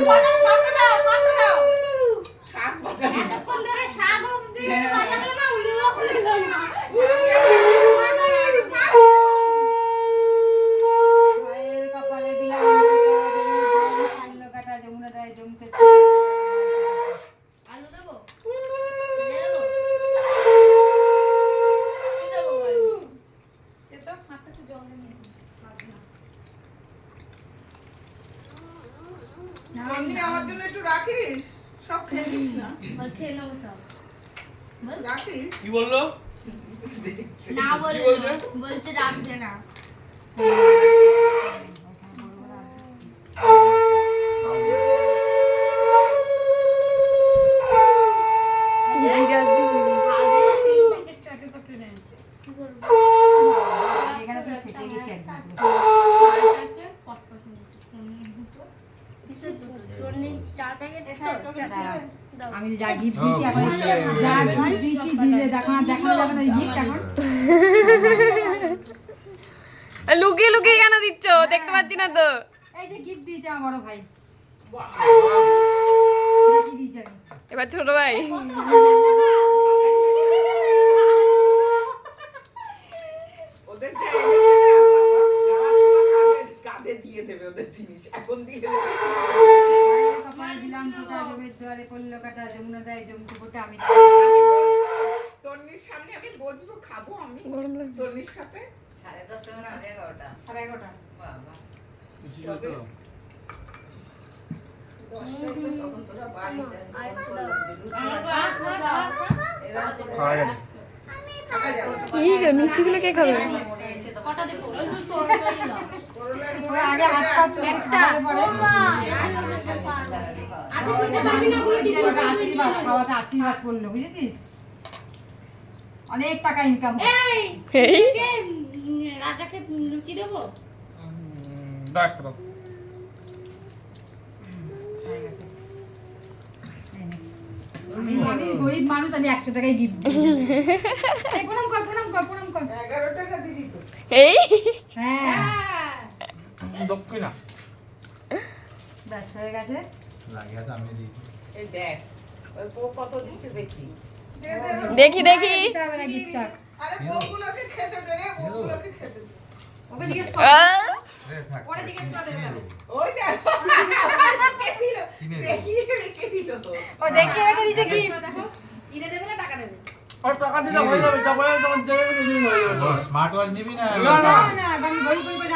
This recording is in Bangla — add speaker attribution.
Speaker 1: বাজাও, শাকটা দাও, শাকটা দাও।
Speaker 2: শাক বাজানো।
Speaker 1: এতক্ষণ ধরে শাক অবধি বাজালো না, উলিও খুলিল না।
Speaker 3: ভাইয়ের কপালে দিলাম কালো কাটা যমুনা দেয় জমতে
Speaker 1: আলু দেবো? দেবো? কি দেবো বল? এ তো শাকটা একটু জল দিয়ে নিয়েছি।
Speaker 2: এমনি আমার জন্য একটু রাখিস, সব খেয়ে নিস না।
Speaker 1: আর খেয়ে নেবো সব। বল?
Speaker 2: রাখিস।
Speaker 4: কি বললো?
Speaker 1: না
Speaker 4: কি
Speaker 1: বললো,
Speaker 4: বলছে?
Speaker 1: বলছে রাখবে না। আগে 3 প্যাকেট চাটু পাটু এনেছে। কি করবো?
Speaker 3: এখানে পুরো সেটে গেছে একদম
Speaker 1: চারটাতে পটপট এনেছে। পনির দুটো। কিসের দুটো? পনির 4 প্যাকেট দাও।
Speaker 3: আমি যা গিফট দিচ্ছি এখন যা গিফট দিচ্ছি দিলে দেখানো যাবে না গিফট এখন
Speaker 5: লুকিয়ে লুকিয়ে কেন দিচ্ছ? দেখতে পাচ্ছি না তো।
Speaker 3: এই যে গিফট দিয়েছে আমার বড় ভাই কি দিয়েছে আমি
Speaker 5: এবার ছোট ভাই।
Speaker 2: ওদের যা এনেছে না বাবা, যাওয়ার সময় কাঁধে দিয়ে দেবে ওদের জিনিস। এখন দিয়ে দেবে।
Speaker 3: ভাইয়ের কপালে দিলাম ফোঁটা জমের দুয়ারে পড়লো কাটা যমুনা দেয় জমতে ফোঁটা আমি
Speaker 2: তন্নির সামনে আমি বসবো, খাবো আমি
Speaker 5: গরম লাগছে।
Speaker 2: তন্নির সাথে।
Speaker 6: 10:30 না 11:30
Speaker 3: 11:30
Speaker 6: বাবা
Speaker 4: কিছু ছিল তো?
Speaker 6: 10টায় তো তখন তোরা বাড়ি যাবি
Speaker 4: খাওয়া যাবে।
Speaker 5: এই যে মিষ্টিগুলো কে খাবে?
Speaker 1: কটা দেবো? ওই তো তরকারি দাও।
Speaker 2: করলার
Speaker 3: ওই আগে হাত পাত খাওয়ালে পরে
Speaker 1: আচ্ছা দিতে পারবি না বলে দিতে
Speaker 3: ওটা আশীর্বাদ খাওয়াতে আশীর্বাদ করলো বুঝেছিস অনেক টাকা ইনকাম
Speaker 1: এই
Speaker 5: এই
Speaker 1: কে রাজাকে লুচি দেবো?
Speaker 4: দেখ তো।
Speaker 3: আমি গরিব মানুষ আমি 100 টাকায় গিফট দিই প্রণাম কর
Speaker 2: 11 টাকা দিবি তো।
Speaker 5: এই
Speaker 3: হ্যাঁ
Speaker 4: দক্ষিণা।
Speaker 3: ব্যাস হয়ে গেছে
Speaker 7: লাগিয়ে তো আমি দিই
Speaker 6: এই দেখ ওই কত দিচ্ছে দেখি
Speaker 2: দিয়ে দেবে।
Speaker 5: দেখি দেখি।
Speaker 3: দিতে হবে না গিফটটা
Speaker 2: আরে বউগুলোকে খেতে দে রে, বউগুলোকে খেতে দে।
Speaker 1: ওকে জিজ্ঞেস
Speaker 7: থাক
Speaker 1: পরে জিজ্ঞেস করে দেবে তাহলে।
Speaker 2: ওই দেখ রেখে দিল, দেখিয়ে রেখে দিল।
Speaker 3: ও দেখিয়ে রেখে দিয়েছে কি
Speaker 1: করে দেখো ইরে দেবে না টাকা দেবে?
Speaker 4: আর টাকা দিলে হয়ে যাবে, তারপরে তোমার দেবে, হয়ে যাবে।
Speaker 7: স্মার্ট ওয়াচ নিবি না
Speaker 4: না,
Speaker 3: না না আমি গরিব